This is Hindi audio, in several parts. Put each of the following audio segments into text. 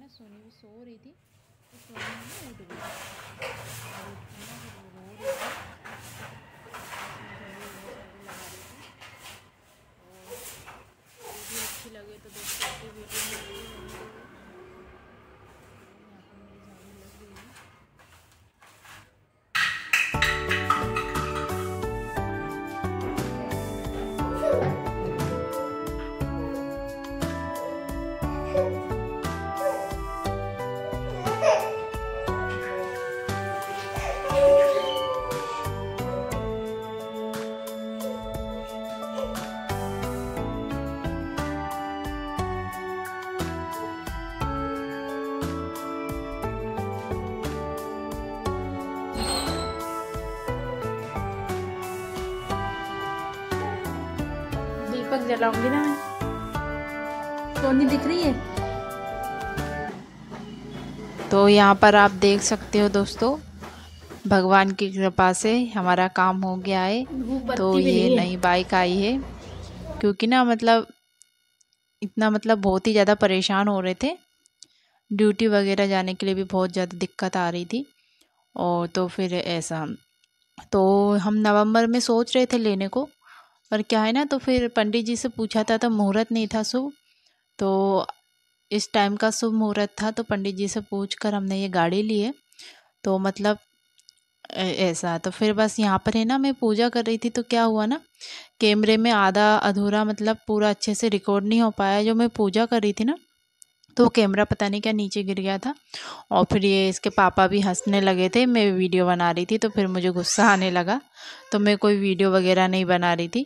ना सोनी भी सो रही थी तो सोनी ना उठ गई और उठ के ना फिर वो रो रही थी। बस मैं झाड़ू वगैरह सारे लगा रही थी। और वीडियो अच्छी लगे तो दोस्तों आपकी वीडियो में ज़रूर रहने देगा। यहाँ पर मेरी झाड़ू लग गई है। दीपक जलाऊंगी ना मैं। सोनी दिख रही है। तो यहाँ पर आप देख सकते हो दोस्तों, भगवान की कृपा से हमारा काम हो गया है। तो ये नई बाइक आई है क्योंकि ना मतलब इतना मतलब बहुत ही ज़्यादा परेशान हो रहे थे। ड्यूटी वगैरह जाने के लिए भी बहुत ज़्यादा दिक्कत आ रही थी। और तो फिर ऐसा तो हम नवंबर में सोच रहे थे लेने को, पर क्या है ना तो फिर पंडित जी से पूछा था तो मुहूर्त नहीं था शुभ। तो इस टाइम का शुभ मुहूर्त था तो पंडित जी से पूछकर हमने ये गाड़ी ली है। तो मतलब ऐसा तो फिर बस यहाँ पर है ना मैं पूजा कर रही थी तो क्या हुआ ना, कैमरे में आधा अधूरा मतलब पूरा अच्छे से रिकॉर्ड नहीं हो पाया जो मैं पूजा कर रही थी ना। तो कैमरा पता नहीं क्या नीचे गिर गया था। और फिर ये इसके पापा भी हंसने लगे थे, मैं वीडियो बना रही थी तो फिर मुझे गुस्सा आने लगा। तो मैं कोई वीडियो वगैरह नहीं बना रही थी।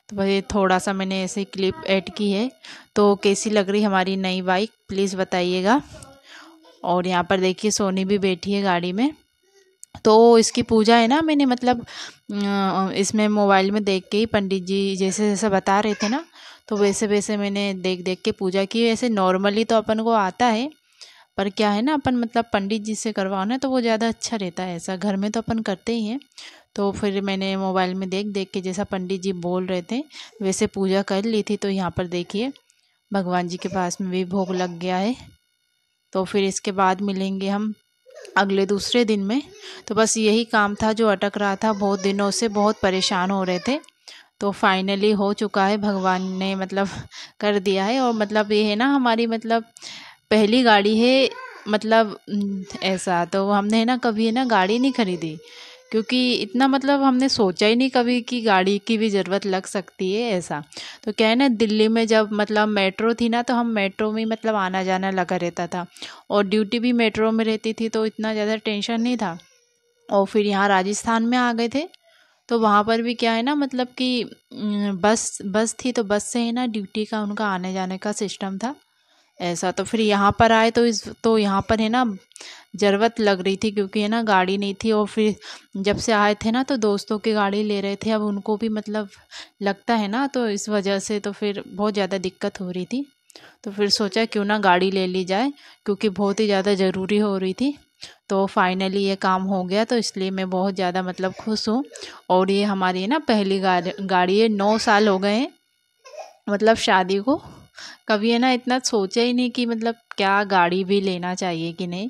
तो बस ये थोड़ा सा मैंने ऐसे क्लिप ऐड की है। तो कैसी लग रही हमारी नई बाइक प्लीज़ बताइएगा। और यहाँ पर देखिए सोनी भी बैठी है गाड़ी में। तो इसकी पूजा है ना मैंने मतलब इसमें मोबाइल में देख के ही पंडित जी जैसे जैसे बता रहे थे ना, तो वैसे वैसे मैंने देख देख के पूजा की। ऐसे नॉर्मली तो अपन को आता है, पर क्या है ना अपन मतलब पंडित जी से करवाओ ना तो वो ज़्यादा अच्छा रहता है। ऐसा घर में तो अपन करते ही हैं। तो फिर मैंने मोबाइल में देख देख के जैसा पंडित जी बोल रहे थे वैसे पूजा कर ली थी। तो यहाँ पर देखिए भगवान जी के पास में भी भोग लग गया है। तो फिर इसके बाद मिलेंगे हम अगले दूसरे दिन में। तो बस यही काम था जो अटक रहा था, बहुत दिनों से बहुत परेशान हो रहे थे। तो फाइनली हो चुका है, भगवान ने मतलब कर दिया है। और मतलब ये है ना हमारी मतलब पहली गाड़ी है। मतलब ऐसा तो हमने है ना कभी है ना गाड़ी नहीं खरीदी, क्योंकि इतना मतलब हमने सोचा ही नहीं कभी कि गाड़ी की भी ज़रूरत लग सकती है ऐसा। तो क्या है ना दिल्ली में जब मतलब मेट्रो थी ना तो हम मेट्रो में मतलब आना जाना लगा रहता था। और ड्यूटी भी मेट्रो में रहती थी तो इतना ज़्यादा टेंशन नहीं था। और फिर यहाँ राजस्थान में आ गए थे तो वहाँ पर भी क्या है ना मतलब कि बस बस थी तो बस से है ना ड्यूटी का उनका आने जाने का सिस्टम था ऐसा। तो फिर यहाँ पर आए तो यहाँ पर है ना ज़रूरत लग रही थी क्योंकि है ना गाड़ी नहीं थी। और फिर जब से आए थे ना तो दोस्तों की गाड़ी ले रहे थे, अब उनको भी मतलब लगता है ना, तो इस वजह से तो फिर बहुत ज़्यादा दिक्कत हो रही थी। तो फिर सोचा क्यों ना गाड़ी ले ली जाए क्योंकि बहुत ही ज़्यादा ज़रूरी हो रही थी। तो फाइनली ये काम हो गया तो इसलिए मैं बहुत ज़्यादा मतलब खुश हूँ। और ये हमारी है ना पहली गाड़ी है, 9 साल हो गए हैं मतलब शादी को। कभी है ना इतना सोचा ही नहीं कि मतलब क्या गाड़ी भी लेना चाहिए कि नहीं।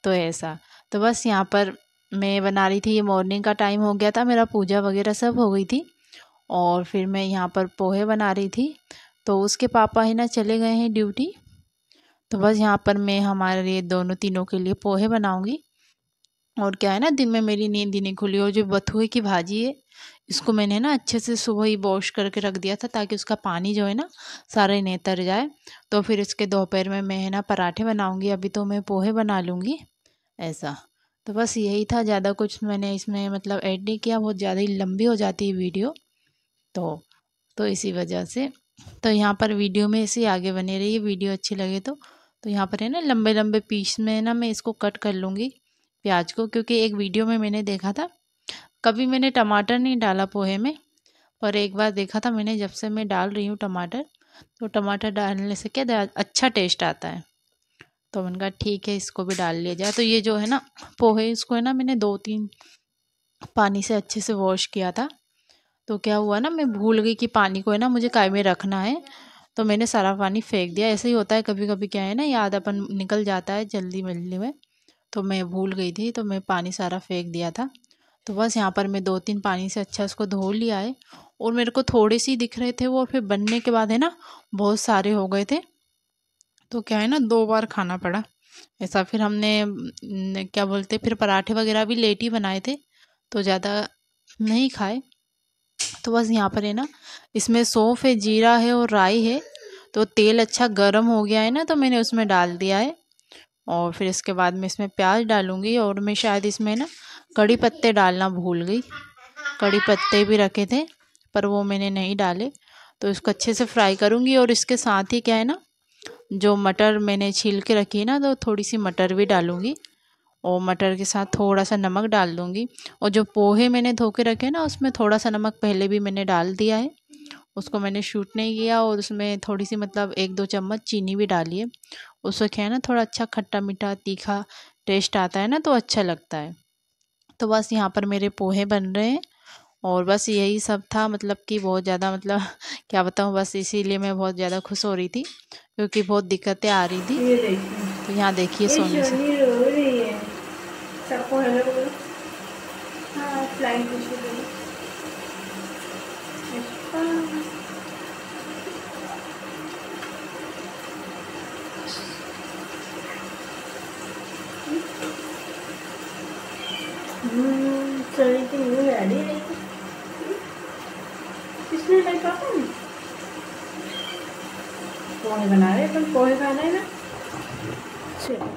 तो ऐसा तो बस यहाँ पर मैं बना रही थी, ये मॉर्निंग का टाइम हो गया था मेरा, पूजा वगैरह सब हो गई थी। और फिर मैं यहाँ पर पोहे बना रही थी। तो उसके पापा है ना चले गए हैं ड्यूटी। तो बस यहाँ पर मैं हमारे दोनों तीनों के लिए पोहे बनाऊंगी। और क्या है ना दिन में मेरी नींद ही नहीं खुली। और जो बथुए की भाजी है इसको मैंने ना अच्छे से सुबह ही वॉश करके रख दिया था ताकि उसका पानी जो है ना सारा ही नितर जाए। तो फिर इसके दोपहर में मैं है ना पराठे बनाऊंगी, अभी तो मैं पोहे बना लूँगी ऐसा। तो बस यही था, ज़्यादा कुछ मैंने इसमें मतलब ऐड नहीं किया, बहुत ज़्यादा ही लंबी हो जाती है वीडियो। तो इसी वजह से तो यहाँ पर वीडियो में ऐसे ही आगे बने रहिए, वीडियो अच्छी लगे तो यहाँ पर है ना लंबे लंबे पीस में ना मैं इसको कट कर लूँगी प्याज को, क्योंकि एक वीडियो में मैंने देखा था, कभी मैंने टमाटर नहीं डाला पोहे में, पर एक बार देखा था मैंने जब से मैं डाल रही हूँ टमाटर, तो टमाटर डालने से क्या अच्छा टेस्ट आता है। तो मैंने कहा ठीक है इसको भी डाल लिया जाए। तो ये जो है ना पोहे इसको है ना मैंने 2-3 पानी से अच्छे से वॉश किया था। तो क्या हुआ ना मैं भूल गई कि पानी को है ना मुझे काय में रखना है। तो मैंने सारा पानी फेंक दिया। ऐसे ही होता है कभी कभी, क्या है ना, याद अपन निकल जाता है जल्दी जल्दी में। तो मैं भूल गई थी, तो मैं पानी सारा फेंक दिया था। तो बस यहाँ पर मैं 2-3 पानी से अच्छा उसको धो लिया है। और मेरे को थोड़े से ही दिख रहे थे वो, और फिर बनने के बाद है ना बहुत सारे हो गए थे। तो क्या है ना, 2 बार खाना पड़ा ऐसा। फिर हमने क्या बोलते, फिर पराठे वगैरह भी लेट ही बनाए थे, तो ज़्यादा नहीं खाए। तो बस यहाँ पर है ना, इसमें सौंफ है, जीरा है और राई है। तो तेल अच्छा गर्म हो गया है ना, तो मैंने उसमें डाल दिया है। और फिर इसके बाद मैं इसमें प्याज डालूँगी। और मैं शायद इसमें ना कड़ी पत्ते डालना भूल गई। कड़ी पत्ते भी रखे थे पर वो मैंने नहीं डाले। तो इसको अच्छे से फ्राई करूँगी। और इसके साथ ही क्या है ना, जो मटर मैंने छील के रखी है ना, तो थोड़ी सी मटर भी डालूँगी। और मटर के साथ थोड़ा सा नमक डाल दूँगी। और जो पोहे मैंने धो के रखे ना, उसमें थोड़ा सा नमक पहले भी मैंने डाल दिया है। उसको मैंने शूट नहीं किया। और उसमें थोड़ी सी मतलब 1-2 चम्मच चीनी भी डाली है। उससे क्या है ना, थोड़ा अच्छा खट्टा मीठा तीखा टेस्ट आता है ना, तो अच्छा लगता है। तो बस यहाँ पर मेरे पोहे बन रहे हैं। और बस यही सब था, मतलब कि बहुत ज़्यादा मतलब क्या बताऊँ, बस इसीलिए मैं बहुत ज़्यादा खुश हो रही थी क्योंकि बहुत दिक्कतें आ रही थी। ये देखिए, तो यहाँ देखिए ये सोनी से। शोनी रो रही है। सबको हेलो बोलो। हाँ, फ्लाइंग फिश बोलो। सोनी की मुँह रेडी है। किसने लाइक पापा ने पोहे बना रहे, अपन पोहे खाना है ना। चलो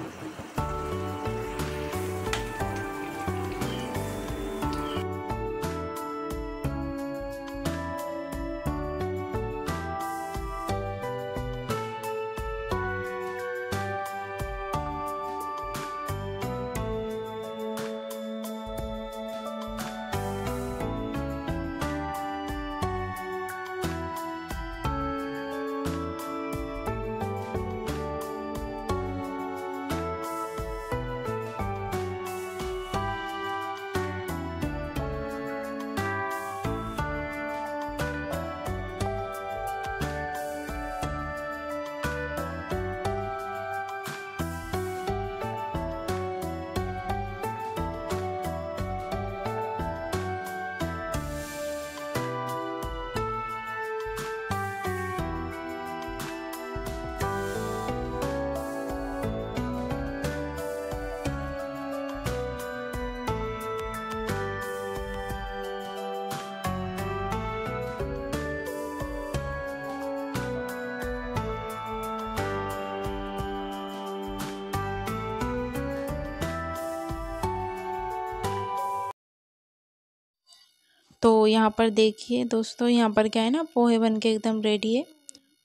तो यहाँ पर देखिए दोस्तों, यहाँ पर क्या है ना, पोहे बन के एकदम रेडी है।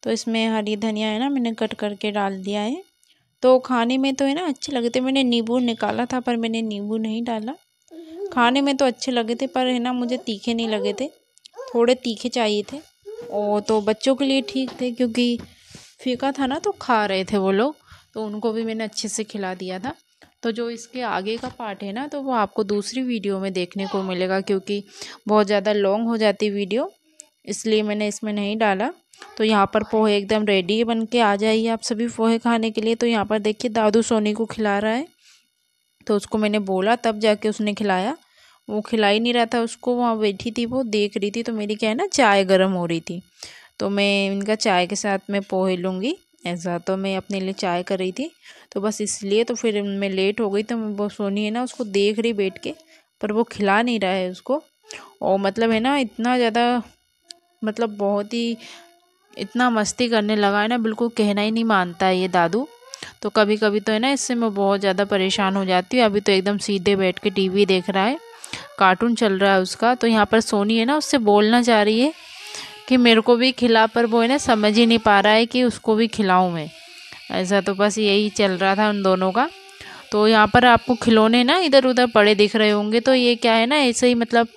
तो इसमें हरी धनिया है ना, मैंने कट करके डाल दिया है। तो खाने में तो है ना अच्छे लगे थे। मैंने नींबू निकाला था पर मैंने नींबू नहीं डाला। खाने में तो अच्छे लगे थे पर है ना, मुझे तीखे नहीं लगे थे, थोड़े तीखे चाहिए थे। और तो बच्चों के लिए ठीक थे क्योंकि फीका था ना, तो खा रहे थे वो लोग। तो उनको भी मैंने अच्छे से खिला दिया था। तो जो इसके आगे का पार्ट है ना, तो वो आपको दूसरी वीडियो में देखने को मिलेगा क्योंकि बहुत ज़्यादा लॉन्ग हो जाती वीडियो, इसलिए मैंने इसमें नहीं डाला। तो यहाँ पर पोहे एकदम रेडी बन के आ जाइए आप सभी पोहे खाने के लिए। तो यहाँ पर देखिए दादू सोनी को खिला रहा है। तो उसको मैंने बोला तब जाके उसने खिलाया। वो खिला ही नहीं रहा था उसको, वहाँ बैठी थी वो देख रही थी। तो मेरी क्या है ना, चाय गर्म हो रही थी, तो मैं इनका चाय के साथ मैं पोहे लूँगी ऐसा। तो मैं अपने लिए चाय कर रही थी, तो बस इसलिए तो फिर मैं लेट हो गई। तो वो सोनी है ना, उसको देख रही बैठ के, पर वो खिला नहीं रहा है उसको। और मतलब है ना, इतना ज़्यादा मतलब बहुत ही इतना मस्ती करने लगा है ना, बिल्कुल कहना ही नहीं मानता है ये दादू। तो कभी कभी तो है ना, इससे मैं बहुत ज़्यादा परेशान हो जाती हूँ। अभी तो एकदम सीधे बैठ के टीवी देख रहा है, कार्टून चल रहा है उसका। तो यहाँ पर सोनी है ना, उससे बोलना चाह रही है कि मेरे को भी खिला, पर वो है ना समझ ही नहीं पा रहा है कि उसको भी खिलाऊं मैं ऐसा। तो बस यही चल रहा था उन दोनों का। तो यहाँ पर आपको खिलौने ना इधर उधर पड़े दिख रहे होंगे, तो ये क्या है ना, ऐसे ही मतलब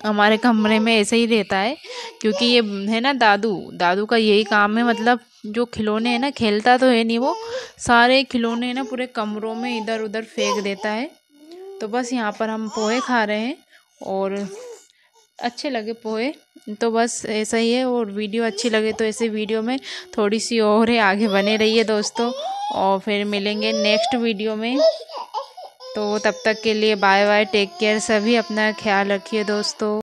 हमारे कमरे में ऐसे ही रहता है क्योंकि ये है ना दादू दादू का यही काम है। मतलब जो खिलौने हैं ना, खेलता तो है नहीं वो, सारे खिलौने हैं ना पूरे कमरों में इधर उधर फेंक देता है। तो बस यहाँ पर हम पोहे खा रहे हैं। और अच्छे लगे पोहे। तो बस ऐसा ही है, और वीडियो अच्छी लगे तो ऐसे वीडियो में थोड़ी सी और है, आगे बने रहिए दोस्तों। और फिर मिलेंगे नेक्स्ट वीडियो में। तो तब तक के लिए बाय बाय, टेक केयर, सभी अपना ख्याल रखिए दोस्तों।